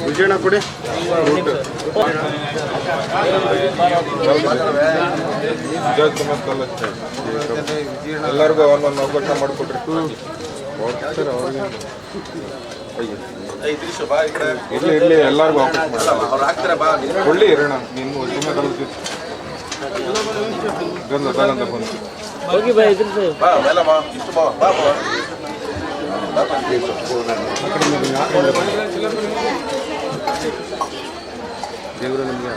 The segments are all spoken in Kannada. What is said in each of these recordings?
ವಿಜಯಣ್ಣ ಕೊಡಿ ಎಲ್ಲರಿಗೂ ಒಂದೊಂದು ಅವಕಾಶ ಮಾಡಿಕೊಟ್ರಿ ಇಲ್ಲಿ ಎಲ್ಲರಿಗೂ ಅವಕಾಶ ಒಳ್ಳೆ ಇರೋಣ ನೀನು ಬಂದು ಹೋಗಿ ಬಾ ಇದ್ರ ದೇವರು ನಮಗೆ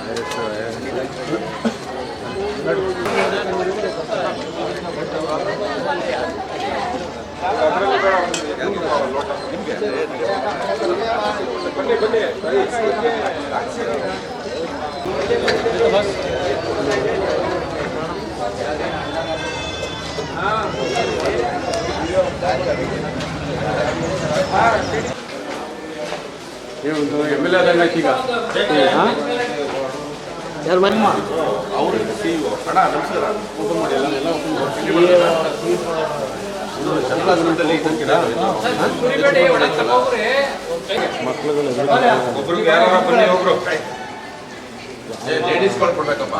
MLA ಈಗ ಯಾರು ಮನೆ ಅವರು ಹಣ ನಮಸ್ಕಾರ ಓಪನ್ ಮಾಡಿ ಎಲ್ಲ ಓಪನ್ ಒಬ್ರಿಗೆ ಯಾರು ಬನ್ನಿ ಒಬ್ರು ಲೇಡೀಸ್ ಕೊಡ್ಬೇಕಪ್ಪ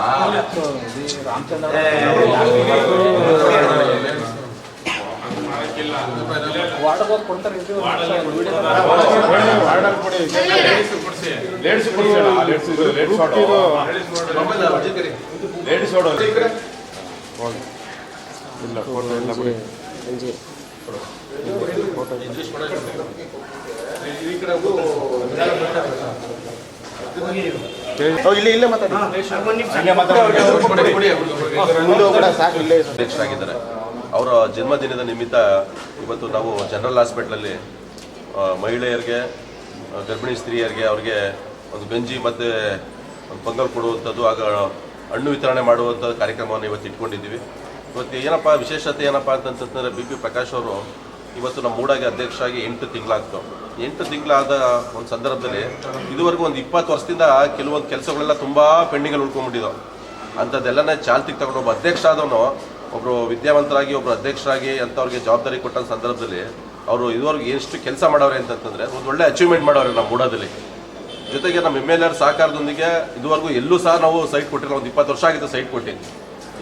ಇಲ್ಲೇ ಇಲ್ಲೇ ಅಧ್ಯಕ್ಷರಾಗಿದ್ದಾರೆ. ಅವರ ಜನ್ಮದಿನದ ನಿಮಿತ್ತ ಇವತ್ತು ನಾವು ಜನರಲ್ ಹಾಸ್ಪಿಟ್ಲಲ್ಲಿ ಮಹಿಳೆಯರಿಗೆ, ಗರ್ಭಿಣಿ ಸ್ತ್ರೀಯರಿಗೆ ಅವ್ರಿಗೆ ಒಂದು ಗಂಜಿ ಮತ್ತು ಒಂದು ಪೊಂಗಲ್ ಕೊಡುವಂಥದ್ದು, ಆಗ ಹಣ್ಣು ವಿತರಣೆ ಮಾಡುವಂಥ ಕಾರ್ಯಕ್ರಮವನ್ನು ಇವತ್ತು ಇಟ್ಕೊಂಡಿದ್ದೀವಿ. ಇವತ್ತು ಏನಪ್ಪ ವಿಶೇಷತೆ ಏನಪ್ಪ ಅಂತಂತಂದರೆ BP ಪ್ರಕಾಶ್ ಅವರು ಇವತ್ತು ನಮ್ಮ ಮೂಡಾಗೆ ಅಧ್ಯಕ್ಷರಾಗಿ 8 ತಿಂಗಳಾಗ್ತು. 8 ತಿಂಗಳಾದ ಒಂದು ಸಂದರ್ಭದಲ್ಲಿ ಇದುವರೆಗೂ ಒಂದು 20 ವರ್ಷದಿಂದ ಕೆಲವೊಂದು ಕೆಲಸಗಳೆಲ್ಲ ತುಂಬ ಪೆಂಡಿಂಗಲ್ಲಿ ಉಳ್ಕೊಂಡ್ಬಿಟ್ಟಿದ್ದವು. ಅಂಥದ್ದೆಲ್ಲನೇ ಚಾಲ್ತಿಗೆ ತಗೊಂಡು ಒಬ್ಬ ಅಧ್ಯಕ್ಷ ಆದವನು, ಒಬ್ಬರು ವಿದ್ಯಾವಂತರಾಗಿ ಒಬ್ಬರು ಅಧ್ಯಕ್ಷರಾಗಿ ಅಂಥವ್ರಿಗೆ ಜವಾಬ್ದಾರಿ ಕೊಟ್ಟ ಸಂದರ್ಭದಲ್ಲಿ ಅವರು ಇದುವರೆಗೂ ಎಷ್ಟು ಕೆಲಸ ಮಾಡವ್ರೆ ಅಂತಂತಂದರೆ ಒಂದು ಒಳ್ಳೆ ಅಚೀವ್ಮೆಂಟ್ ಮಾಡವ್ರೆ ನಮ್ಮ ಮೂಡಾದಲ್ಲಿ. ಜೊತೆಗೆ ನಮ್ಮ MLA ಸಹಕಾರದೊಂದಿಗೆ ಇದುವರೆಗೂ ಎಲ್ಲೂ ಸಹ ನಾವು ಸೈಟ್ ಕೊಟ್ಟಿಲ್ಲ. ಒಂದು 20 ವರ್ಷ ಆಗಿತ್ತು ಸೈಟ್ ಕೊಟ್ಟು.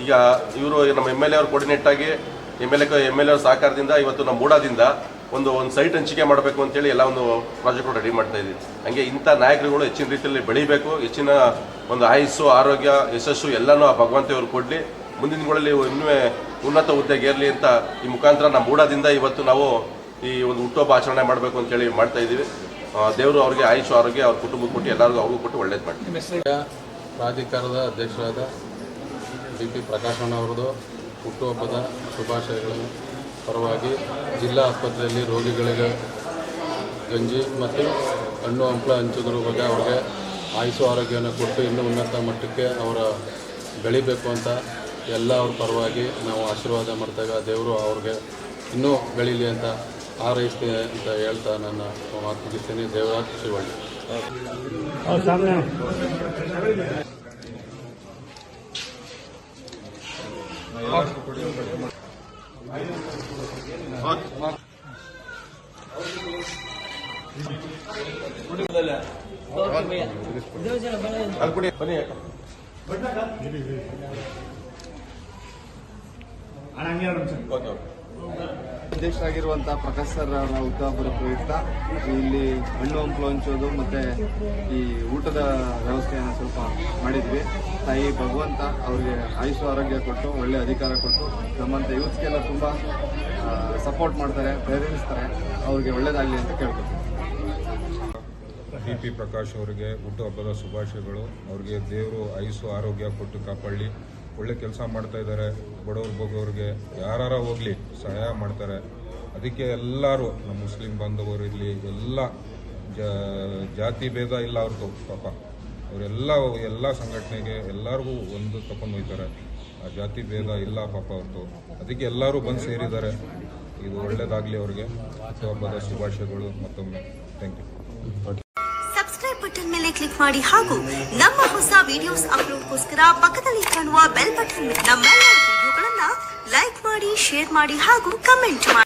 ಈಗ ಇವರು ನಮ್ಮ MLA ಅವ್ರು ಕೋರ್ಡಿನೇಟ್ ಆಗಿ MLA ಸಹಕಾರದಿಂದ ಇವತ್ತು ನಮ್ಮ ಮೂಡಾದಿಂದ ಒಂದು ಸೈಟ್ ಹಂಚಿಕೆ ಮಾಡಬೇಕು ಅಂತೇಳಿ ಎಲ್ಲ ಒಂದು ಪ್ರಾಜೆಕ್ಟ್ ರೆಡಿ ಮಾಡ್ತಾ ಇದ್ದೀವಿ. ಹಾಗೆ ಇಂಥ ನಾಯಕರುಗಳು ಹೆಚ್ಚಿನ ರೀತಿಯಲ್ಲಿ ಬೆಳೀಬೇಕು, ಹೆಚ್ಚಿನ ಒಂದು ಆಯುಸ್ಸು, ಆರೋಗ್ಯ, ಯಶಸ್ಸು ಎಲ್ಲನೂ ಆ ಭಗವಂತವರು ಕೊಡಲಿ, ಮುಂದಿನ ದಿನಗಳಲ್ಲಿ ಇನ್ನೂ ಉನ್ನತ ಹುದ್ದೆಗೆ ಏರಲಿ ಅಂತ ಈ ಮುಖಾಂತರ ನಮ್ಮ ಮೂಡಾದಿಂದ ಇವತ್ತು ನಾವು ಈ ಒಂದು ಹುಟ್ಟುಹಬ್ಬ ಆಚರಣೆ ಮಾಡಬೇಕು ಅಂತೇಳಿ ಮಾಡ್ತಾ ಇದ್ದೀವಿ. ದೇವರು ಅವ್ರಿಗೆ ಆಯುಷ್, ಆರೋಗ್ಯ, ಅವ್ರ ಕುಟುಂಬಕ್ಕೆ ಕೊಟ್ಟು ಎಲ್ಲರಿಗೂ ಅವ್ರಿಗೂ ಕೊಟ್ಟು ಒಳ್ಳೇದು ಮಾಡ್ತೀವಿ. ಪ್ರಾಧಿಕಾರದ ಅಧ್ಯಕ್ಷರಾದ BP ಪ್ರಕಾಶಣ್ಣವ್ರದ್ದು ಹುಟ್ಟುಹಬ್ಬದ ಶುಭಾಶಯಗಳನ್ನು ಪರವಾಗಿ ಜಿಲ್ಲಾ ಆಸ್ಪತ್ರೆಯಲ್ಲಿ ರೋಗಿಗಳಿಗೆ ಗಂಜಿ ಮತ್ತು ಹಣ್ಣು ಹಂಪಲ ಹಂಚೋದ್ರ ಬಗ್ಗೆ ಅವ್ರಿಗೆ ಆಯುಷು ಆರೋಗ್ಯವನ್ನು ಕೊಟ್ಟು ಇನ್ನೂ ಉನ್ನತ ಮಟ್ಟಕ್ಕೆ ಅವರ ಬೆಳಿಬೇಕು ಅಂತ ಎಲ್ಲ ಅವ್ರ ಪರವಾಗಿ ನಾವು ಆಶೀರ್ವಾದ ಮಾಡ್ದಾಗ ದೇವರು ಅವ್ರಿಗೆ ಇನ್ನೂ ಬೆಳೀಲಿ ಅಂತ ಹಾರೈಸ್ತೀನಿ ಅಂತ ಹೇಳ್ತಾ ನನ್ನ ಮಾತು ಮುಗಿಸ್ತೀನಿ. ದೇವರಾಜ್ ಶಿವಳ್ಳಿ. ಅಧ್ಯಕ್ಷರಾಗಿರುವಂತಹ ಪ್ರಕಾಶ್ ಸರ್ ಅವರ ಹುಟ್ಟುಹಬ್ಬದ ಪ್ರಯುಕ್ತ ಇಲ್ಲಿ ಹಣ್ಣು ಹಂಪಲು ಹಂಚೋದು ಮತ್ತೆ ಈ ಊಟದ ವ್ಯವಸ್ಥೆಯನ್ನು ಸ್ವಲ್ಪ ಮಾಡಿದ್ವಿ. ತಾಯಿ ಭಗವಂತ ಅವರಿಗೆ ಆಯುಷು ಆರೋಗ್ಯ ಕೊಟ್ಟು ಒಳ್ಳೆ ಅಧಿಕಾರ ಕೊಟ್ಟು ನಮ್ಮಂಥ ಯೂತ್ಸ್ಗೆಲ್ಲ ತುಂಬ ಸಪೋರ್ಟ್ ಮಾಡ್ತಾರೆ, ಪ್ರೇರೇಪಿಸ್ತಾರೆ. ಅವ್ರಿಗೆ ಒಳ್ಳೇದಾಗಲಿ ಅಂತ ಕೇಳ್ಕೊತೀವಿ. BP ಪ್ರಕಾಶ್ ಅವರಿಗೆ ಹುಟ್ಟುಹಬ್ಬದ ಶುಭಾಶಯಗಳು. ಅವ್ರಿಗೆ ದೇವರು ಆಯುಷು ಆರೋಗ್ಯ ಕೊಟ್ಟು ಕಾಪಾಡಲಿ. ಒಳ್ಳೆ ಕೆಲಸ ಮಾಡ್ತಾ ಇದ್ದಾರೆ. ಬಡವ್ರ ಬಗ್ಗವ್ರಿಗೆ ಯಾರು ಹೋಗಲಿ ಸಹಾಯ ಮಾಡ್ತಾರೆ. ಅದಕ್ಕೆ ಎಲ್ಲರೂ ನಮ್ಮ ಮುಸ್ಲಿಂ ಬಾಂಧವರು ಇರಲಿ, ಎಲ್ಲ ಜಾತಿ ಭೇದ ಇಲ್ಲ ಅವ್ರದ್ದು. ಪಾಪ ಅವರೆಲ್ಲ ಸಂಘಟನೆಗೆ ಎಲ್ಲರಿಗೂ ಒಂದು ತಗೊಂಡು ಹೋಗ್ತಾರೆ. ಆ ಜಾತಿ ಭೇದ ಇಲ್ಲ ಪಾಪ ಅವ್ರದ್ದು. ಅದಕ್ಕೆ ಎಲ್ಲರೂ ಬಂದು ಸೇರಿದ್ದಾರೆ. ಇದು ಒಳ್ಳೆಯದಾಗಲಿ ಅವ್ರಿಗೆ. ಹುಟ್ಟುಹಬ್ಬದ ಶುಭಾಶಯಗಳು ಮತ್ತೊಮ್ಮೆ. Thank you. ಸಬ್ಸ್ಕ್ರೈಬ್ ಬಟನ್ ಮೇಲೆ ಕ್ಲಿಕ್ ಮಾಡಿ ಹಾಗೂ ನಮ್ಮ ಹೊಸ ವಿಡಿಯೋಸ್ ಅಪ್ಲೋಡ್ಗೋಸ್ಕರ ಪಕ್ಕದಲ್ಲಿ ಕಾಣುವ ಬೆಲ್ ಬಟನ್ ನಮ್ಮೆಲ್ಲ ವಿಡಿಯೋಗಳನ್ನ ಲೈಕ್ ಮಾಡಿ, ಶೇರ್ ಮಾಡಿ ಹಾಗೂ ಕಮೆಂಟ್ ಮಾಡಿ.